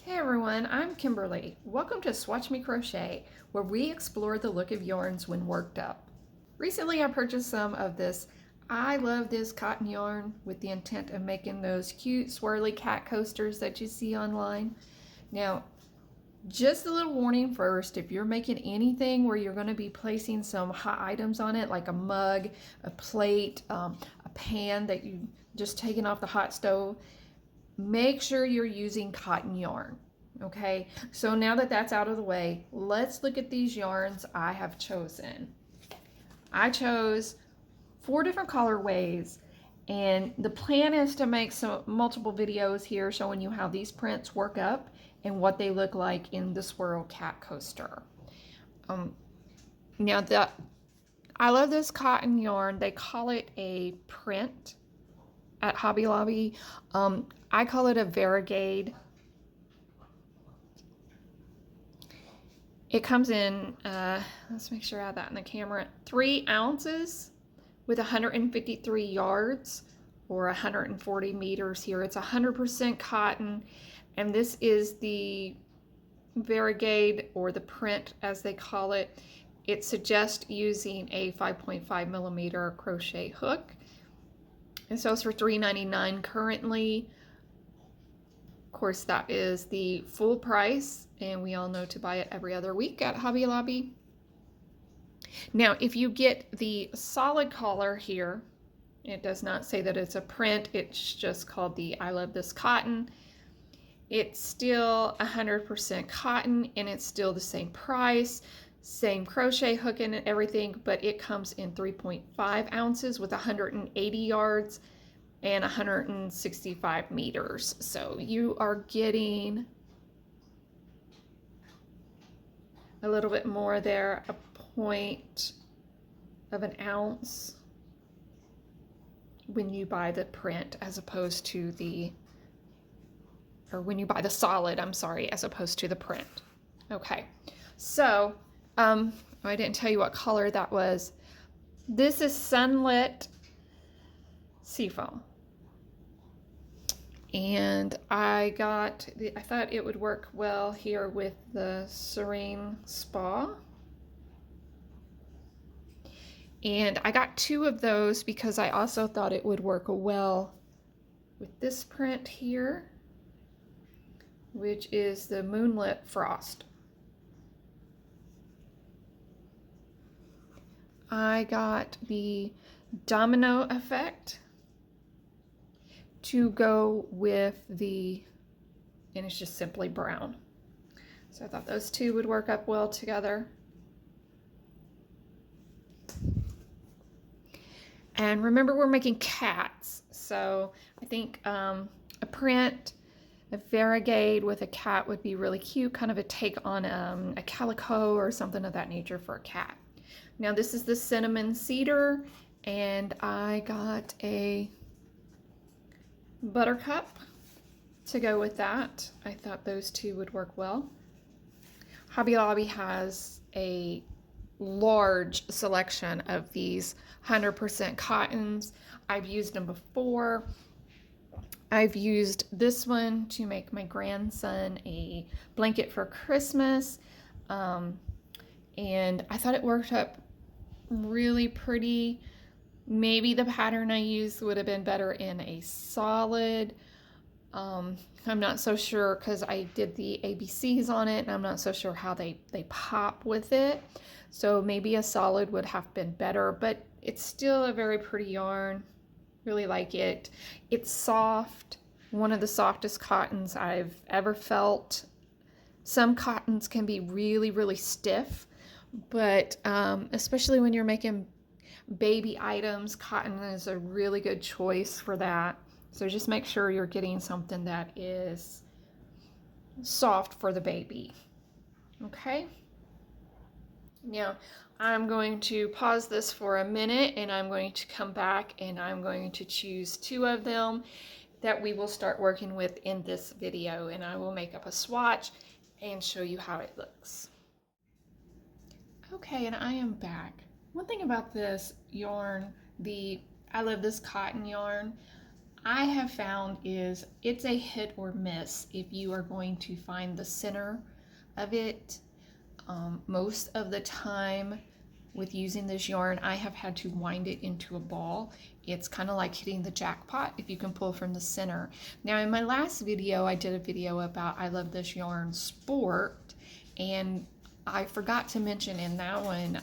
Hey everyone, I'm Kimberly. Welcome to Swatch Me Crochet, where we explore the look of yarns when worked up. Recently I purchased some of this I love this cotton yarn with the intent of making those cute swirly cat coasters that you see online. Now, just a little warning first, if you're making anything where you're going to be placing some hot items on it, like a mug, a plate, a pan that you just taken off the hot stove, make sure you're using cotton yarn. Okay, so now that that's out of the way, let's look at these yarns I have chosen. I chose 4 different colorways, and the plan is to make some multiple videos here showing you how these prints work up and what they look like in the swirl cat coaster. Now I love this cotton yarn. They call it a print at Hobby Lobby. I call it a variegated. It comes in, let's make sure I have that in the camera, 3 ounces with 153 yards or 140 meters here. It's 100% cotton, and this is the variegated, or the print as they call it. It suggests using a 5.5 millimeter crochet hook. It sells for $3.99 currently. Of course, that is the full price, and we all know to buy it every other week at Hobby Lobby. Now, if you get the solid collar here, it does not say that it's a print, it's just called the I Love This Cotton. It's still 100% cotton, and it's still the same price, same crochet hook and everything, but it comes in 3.5 ounces with 180 yards and 165 meters. So you are getting a little bit more there, a point of an ounce when you buy the print as opposed to the, or when you buy the solid, I'm sorry, as opposed to the print. Okay, so I didn't tell you what color that was. This is sunlit seafoam. And I thought it would work well here with the Serene Spa. And I got 2 of those because I also thought it would work well with this print here, which is the Moonlit Frost. I got the Domino Effect to go with the, and it's just simply brown. So I thought those 2 would work up well together. And remember, we're making cats, so I think a print, a variegated with a cat would be really cute, kind of a take on a calico or something of that nature for a cat. Now this is the cinnamon cedar, and I got a buttercup to go with that. I thought those 2 would work well. Hobby Lobby has a large selection of these 100% cottons. I've used them before. I've used this one to make my grandson a blanket for Christmas, and I thought it worked up really pretty. Maybe the pattern I used would have been better in a solid. I'm not so sure because I did the ABCs on it, and I'm not so sure how they pop with it. So maybe a solid would have been better, but it's still a very pretty yarn. Really like it. It's soft, one of the softest cottons I've ever felt. Some cottons can be really, really stiff, but especially when you're making baby items, cotton is a really good choice for that. So just make sure you're getting something that is soft for the baby. Okay? Now, I'm going to pause this for a minute, and I'm going to come back, and I'm going to choose 2 of them that we will start working with in this video, and I will make up a swatch and show you how it looks. Okay, and I am back. One thing about this yarn, the I Love This Cotton yarn, I have found is it's a hit or miss if you are going to find the center of it. Most of the time with using this yarn, I have had to wind it into a ball. It's kind of like hitting the jackpot if you can pull from the center. Now in my last video, I did a video about I Love This Yarn Sport, and I forgot to mention in that one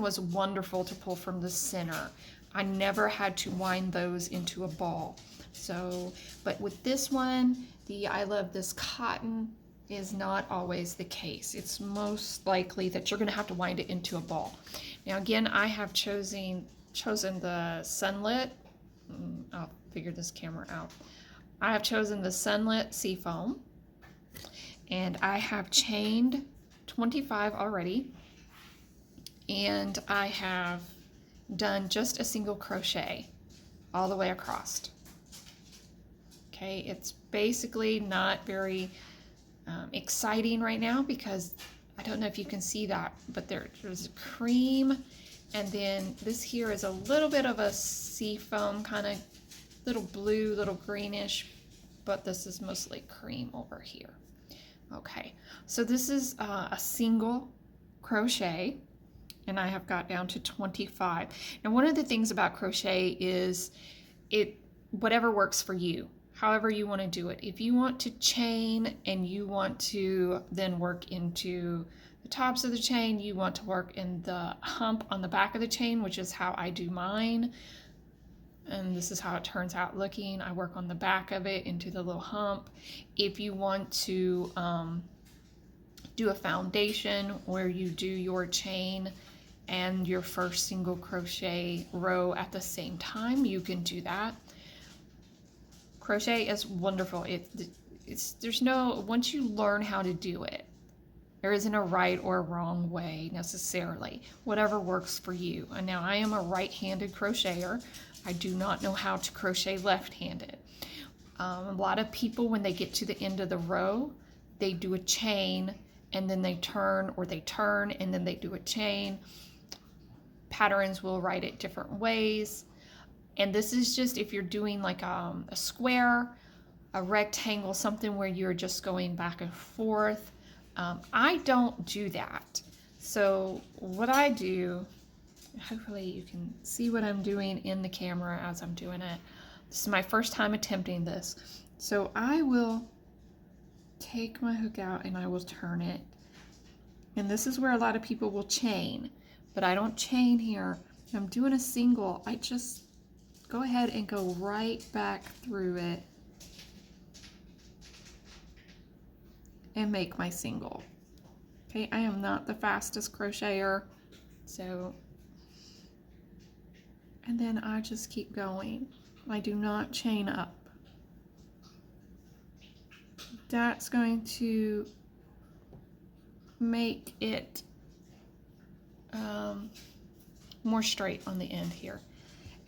was wonderful to pull from the center. I never had to wind those into a ball. So, but with this one, the I Love This Cotton is not always the case. It's most likely that you're going to have to wind it into a ball. Now again, I have chosen the sunlit. I'll figure this camera out. I have chosen the sunlit seafoam, and I have chained 25 already, and I have done just a single crochet all the way across. Okay, it's basically not very exciting right now because I don't know if you can see that, but there's cream, and then this here is a little bit of a seafoam, kind of little blue, little greenish, but this is mostly cream over here. Okay, so this is a single crochet, and I have got down to 25. Now one of the things about crochet is whatever works for you, however you want to do it. If you want to chain and you want to then work into the tops of the chain, you want to work in the hump on the back of the chain, which is how I do mine. And this is how it turns out looking. I work on the back of it into the little hump. If you want to do a foundation where you do your chain and your first single crochet row at the same time, you can do that. Crochet is wonderful. There's no, once you learn how to do it, there isn't a right or a wrong way necessarily. Whatever works for you. And now I am a right-handed crocheter. I do not know how to crochet left-handed. A lot of people, when they get to the end of the row, they do a chain and then they turn, or they turn and then they do a chain. Patterns will write it different ways. And this is just if you're doing like a square, a rectangle, something where you're just going back and forth. I don't do that. So what I do, hopefully you can see what I'm doing in the camera as I'm doing it. This is my first time attempting this. So I will take my hook out and I will turn it. And this is where a lot of people will chain, but I don't chain here. I'm doing a single. I just go ahead and go right back through it and make my single. Okay, I am not the fastest crocheter, so, and then I just keep going. I do not chain up. That's going to make it more straight on the end here.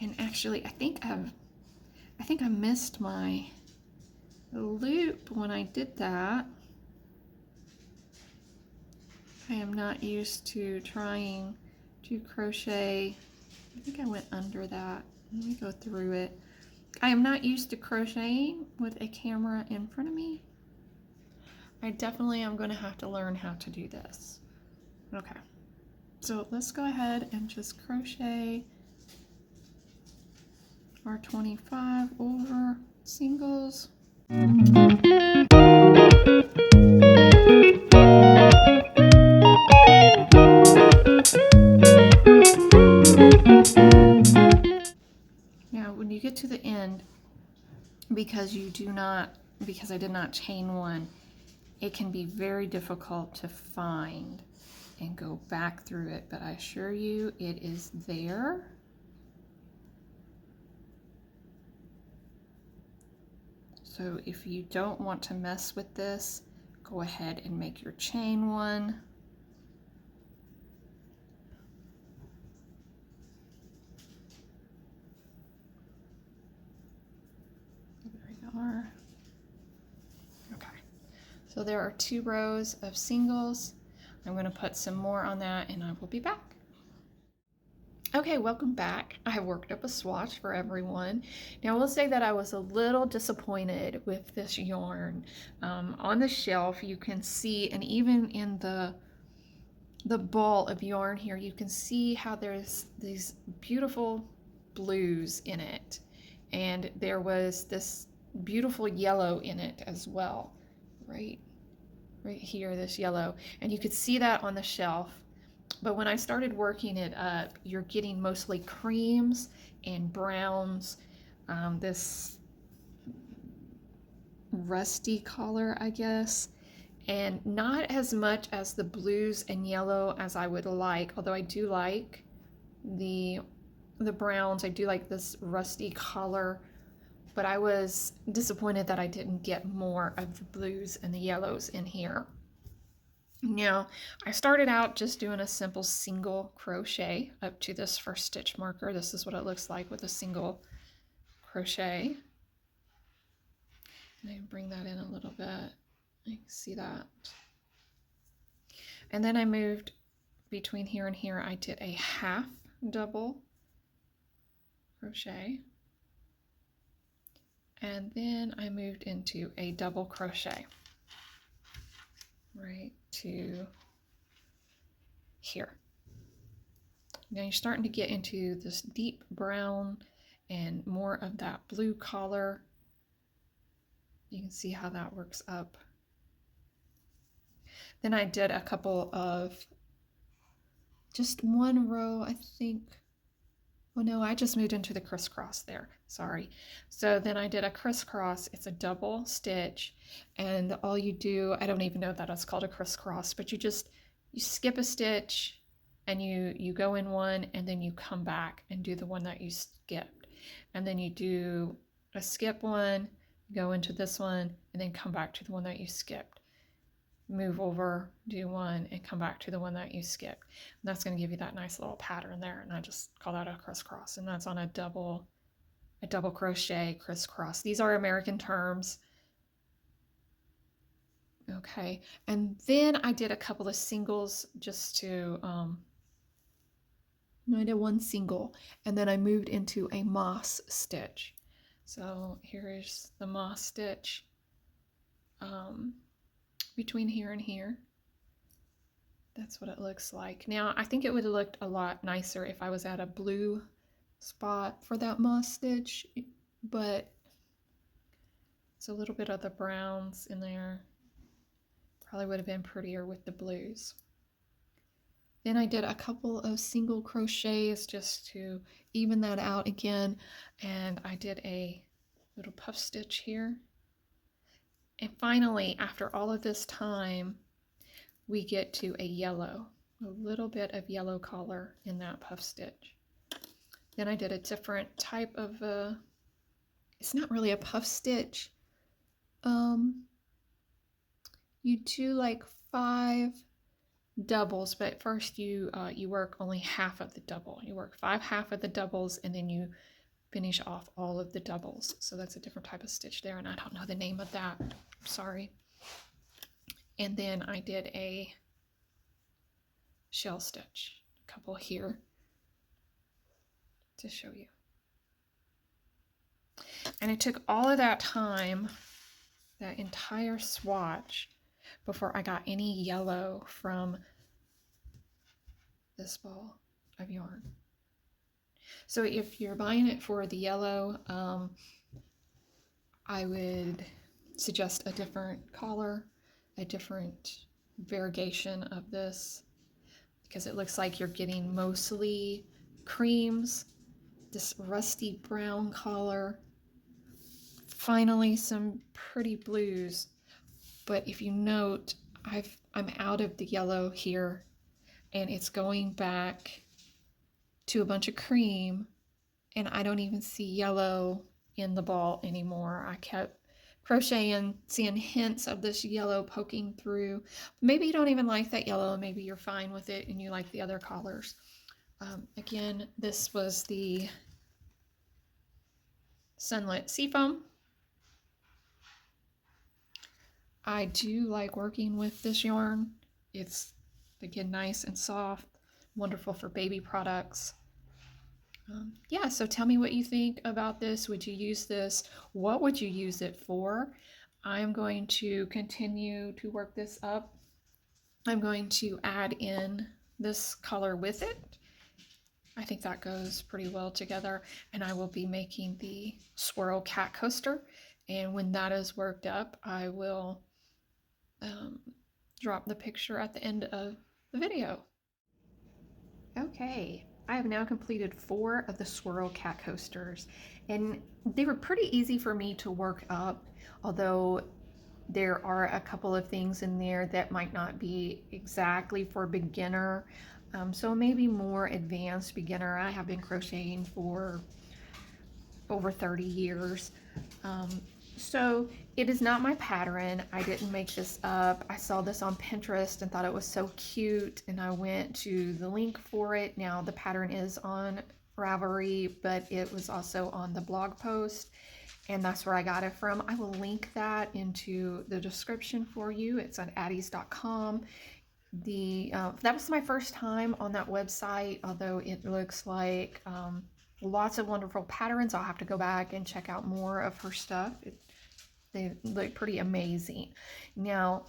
And actually, I think I missed my loop when I did that. I am not used to trying to crochet. I think I went under that. Let me go through it. I am not used to crocheting with a camera in front of me. I definitely am going to have to learn how to do this. Okay, so let's go ahead and just crochet our 25 over singles. Now when you get to the end, because I did not chain one, it can be very difficult to find and go back through it, but I assure you it is there. So if you don't want to mess with this, go ahead and make your chain one. There we are. Okay, so there are 2 rows of singles. I'm going to put some more on that and I will be back. Okay, welcome back. I worked up a swatch for everyone. Now, I will say that I was a little disappointed with this yarn. On the shelf, you can see, and even in the ball of yarn here, you can see how there's these beautiful blues in it. And there was this beautiful yellow in it as well, right here, this yellow. And you could see that on the shelf. But when I started working it up, you're getting mostly creams and browns, this rusty color, I guess, and not as much as the blues and yellow as I would like, although I do like the browns. I do like this rusty color, but I was disappointed that I didn't get more of the blues and the yellows in here. Now, I started out just doing a simple single crochet up to this first stitch marker. This is what it looks like with a single crochet. And I bring that in a little bit. You can see that. And then I moved between here and here. I did a half double crochet. And then I moved into a double crochet right to here. Now you're starting to get into this deep brown and more of that blue color. You can see how that works up. Then I did a couple of, just one row, I think. Oh no, I just moved into the crisscross there, sorry. So then I did a crisscross. It's a double stitch, and all you do, I don't even know that it's called a crisscross, but you skip a stitch and you go in one, and then you come back and do the one that you skipped. And then you do a skip one, go into this one, and then come back to the one that you skipped. Move over, do one, and come back to the one that you skipped. And that's going to give you that nice little pattern there, and I just call that a crisscross, and that's on a double crochet crisscross. These are American terms. Okay, and then I did a couple of singles just to I did one single, and then I moved into a moss stitch. So here is the moss stitch between here and here. That's what it looks like. Now, I think it would have looked a lot nicer if I was at a blue spot for that moss stitch, but it's a little bit of the browns in there. Probably would have been prettier with the blues. Then I did a couple of single crochets just to even that out again, and I did a little puff stitch here. And finally, after all of this time, we get to a yellow, a little bit of yellow color in that puff stitch. Then I did a different type of, it's not really a puff stitch. You do like 5 doubles, but first you work only half of the double. You work 5 half of the doubles, and then you finish off all of the doubles. So that's a different type of stitch there, and I don't know the name of that. I'm sorry. And then I did a shell stitch, a couple here to show you. And it took all of that time, that entire swatch, before I got any yellow from this ball of yarn. So if you're buying it for the yellow, I would suggest a different color, a different variegation of this, because it looks like you're getting mostly creams, this rusty brown color, finally some pretty blues. But if you note, I'm out of the yellow here, and it's going back to a bunch of cream, and I don't even see yellow in the ball anymore. I kept crocheting, seeing hints of this yellow poking through. Maybe you don't even like that yellow, and maybe you're fine with it and you like the other colors. Again, this was the Sunlit Seafoam. I do like working with this yarn. It's, again, nice and soft, wonderful for baby products. Yeah, so tell me what you think about this. Would you use this? What would you use it for? I'm going to continue to work this up. I'm going to add in this color with it. I think that goes pretty well together. And I will be making the swirl cat coaster. And when that is worked up, I will um, drop the picture at the end of the video. Okay, I have now completed 4 of the swirl cat coasters, and they were pretty easy for me to work up, although there are a couple of things in there that might not be exactly for beginner. So maybe more advanced beginner. I have been crocheting for over 30 years. Um, so it is not my pattern. I didn't make this up. I saw this on Pinterest and thought it was so cute, and I went to the link for it. Now the pattern is on Ravelry, but it was also on the blog post, and that's where I got it from. I will link that into the description for you. It's on addies.com. That was my first time on that website, although it looks like lots of wonderful patterns. I'll have to go back and check out more of her stuff. They look pretty amazing. Now,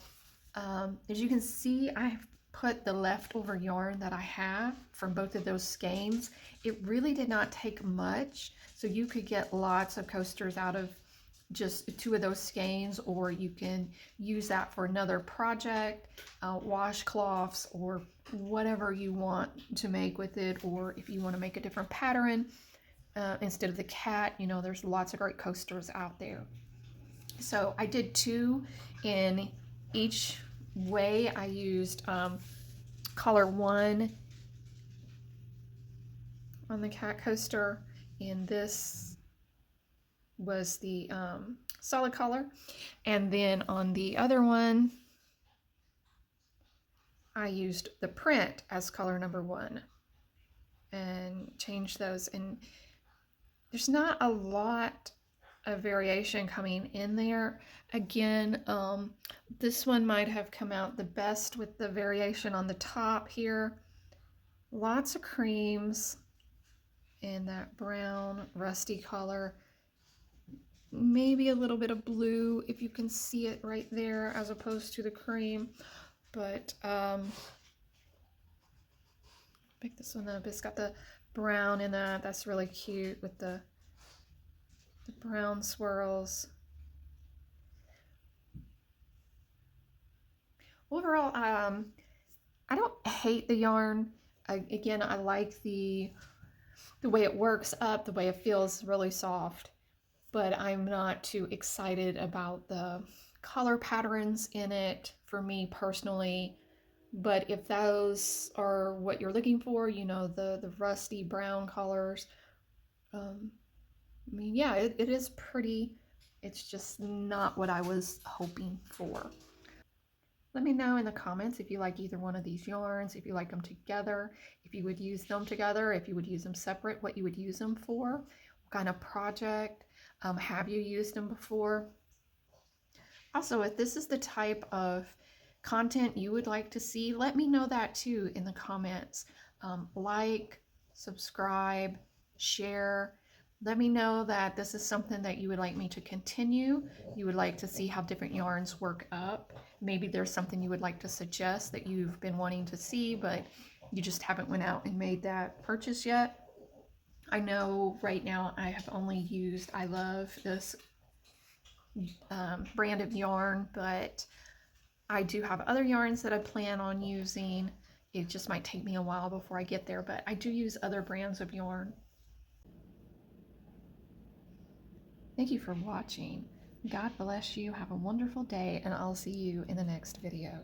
as you can see, I've put the leftover yarn that I have from both of those skeins. It really did not take much, so you could get lots of coasters out of just 2 of those skeins, or you can use that for another project, washcloths, or whatever you want to make with it, or if you want to make a different pattern instead of the cat, you know, there's lots of great coasters out there. So I did 2 in each way. I used color 1 on the cat coaster, and this was the solid color. And then on the other one, I used the print as color number 1 and changed those. And there's not a lot of variation coming in there. Again, this one might have come out the best with the variation on the top here. Lots of creams and that brown rusty color. Maybe a little bit of blue if you can see it right there as opposed to the cream. But pick this one up. It's got the brown in that. That's really cute with the brown swirls. Overall, I don't hate the yarn. Again, I like the way it works up, the way it feels really soft, but I'm not too excited about the color patterns in it for me personally. But if those are what you're looking for, you know, the rusty brown colors, I mean, yeah, it is pretty. It's just not what I was hoping for. Let me know in the comments if you like either one of these yarns, if you like them together, if you would use them together, if you would use them separate, what you would use them for, what kind of project, have you used them before? Also, if this is the type of content you would like to see, let me know that too in the comments. Like, subscribe, share. Let me know that this is something that you would like me to continue. You would like to see how different yarns work up. Maybe there's something you would like to suggest that you've been wanting to see, but you just haven't went out and made that purchase yet. I know right now I have only used I Love this brand of yarn, but I do have other yarns that I plan on using. It just might take me a while before I get there, but I do use other brands of yarn. Thank you for watching. God bless you. Have a wonderful day, and I'll see you in the next video.